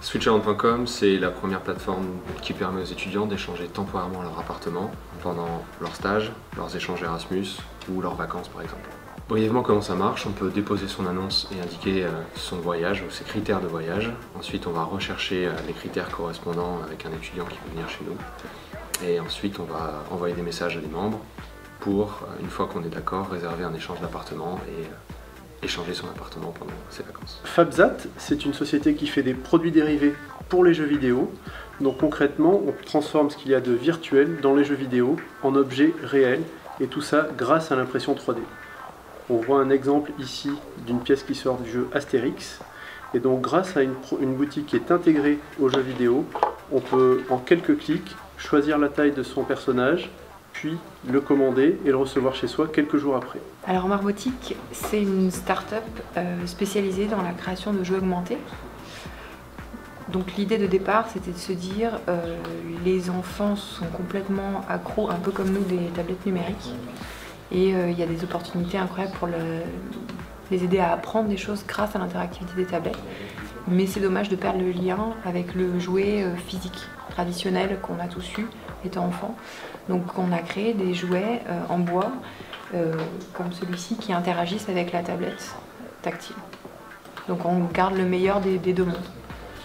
Switcherland.com, c'est la première plateforme qui permet aux étudiants d'échanger temporairement leur appartement pendant leur stage, leurs échanges Erasmus ou leurs vacances par exemple. Brièvement, comment ça marche? On peut déposer son annonce et indiquer son voyage ou ses critères de voyage. Ensuite, on va rechercher les critères correspondants avec un étudiant qui veut venir chez nous. Et ensuite, on va envoyer des messages à des membres pour, une fois qu'on est d'accord, réserver un échange d'appartement et échanger son appartement pendant ses vacances. Fabzat, c'est une société qui fait des produits dérivés pour les jeux vidéo. Donc concrètement, on transforme ce qu'il y a de virtuel dans les jeux vidéo en objets réels, et tout ça grâce à l'impression 3D. On voit un exemple ici d'une pièce qui sort du jeu Astérix. Et donc grâce à une boutique qui est intégrée aux jeux vidéo, on peut en quelques clics choisir la taille de son personnage, puis le commander et le recevoir chez soi quelques jours après. Alors Marbotique, c'est une start-up spécialisée dans la création de jeux augmentés. Donc l'idée de départ, c'était de se dire les enfants sont complètement accros, un peu comme nous, des tablettes numériques. Et il y a des opportunités incroyables pour les aider à apprendre des choses grâce à l'interactivité des tablettes. Mais c'est dommage de perdre le lien avec le jouet physique traditionnel qu'on a tous eu étant enfant. Donc on a créé des jouets en bois, comme celui-ci, qui interagissent avec la tablette tactile. Donc on garde le meilleur des deux mondes,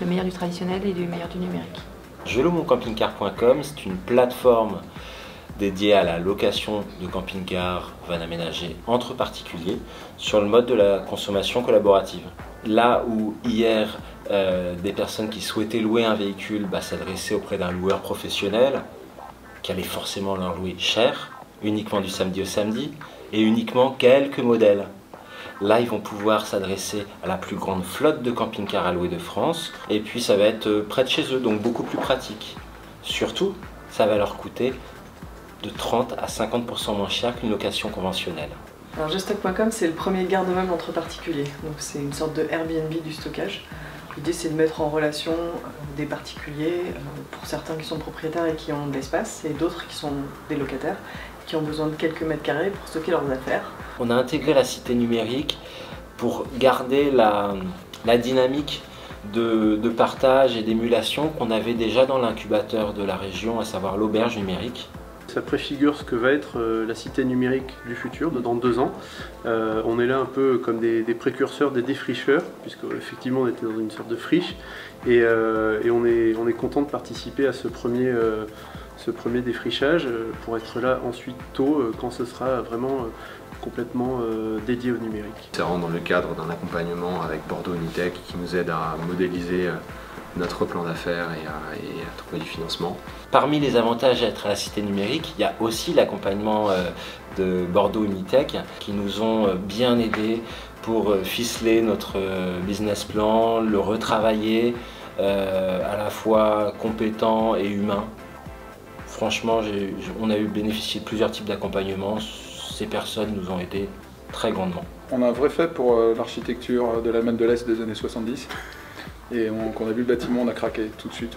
le meilleur du traditionnel et le meilleur du numérique. Jelomoncampingcar.com, c'est une plateforme dédiée à la location de camping-cars van aménagés entre particuliers sur le mode de la consommation collaborative. Là où hier, des personnes qui souhaitaient louer un véhicule s'adressaient auprès d'un loueur professionnel qui allait forcément leur louer cher, uniquement du samedi au samedi, et uniquement quelques modèles. Là, ils vont pouvoir s'adresser à la plus grande flotte de camping-cars à louer de France, et puis ça va être près de chez eux, donc beaucoup plus pratique. Surtout, ça va leur coûter de 30 à 50% moins cher qu'une location conventionnelle. Alors Gestock.com, c'est le premier garde-meuble entre particuliers, donc c'est une sorte de Airbnb du stockage. L'idée, c'est de mettre en relation des particuliers, pour certains qui sont propriétaires et qui ont de l'espace, et d'autres qui sont des locataires, qui ont besoin de quelques mètres carrés pour stocker leurs affaires. On a intégré la cité numérique pour garder la dynamique de partage et d'émulation qu'on avait déjà dans l'incubateur de la région, à savoir l'auberge numérique. Ça préfigure ce que va être la cité numérique du futur, dans 2 ans. On est là un peu comme des précurseurs, des défricheurs, puisque effectivement on était dans une sorte de friche, et on est content de participer à ce premier défrichage pour être là ensuite tôt, quand ce sera vraiment complètement dédié au numérique. C'est vraiment dans le cadre d'un accompagnement avec Bordeaux Unitech qui nous aide à modéliser notre plan d'affaires et à trouver du financement. Parmi les avantages d'être à la cité numérique, il y a aussi l'accompagnement de Bordeaux Unitech qui nous ont bien aidés pour ficeler notre business plan, le retravailler, à la fois compétent et humain. Franchement, on a bénéficié de plusieurs types d'accompagnement. Ces personnes nous ont aidés très grandement. On a un vrai fait pour l'architecture de l'Allemagne de l'Est des années 70. Et quand on a vu le bâtiment, on a craqué tout de suite.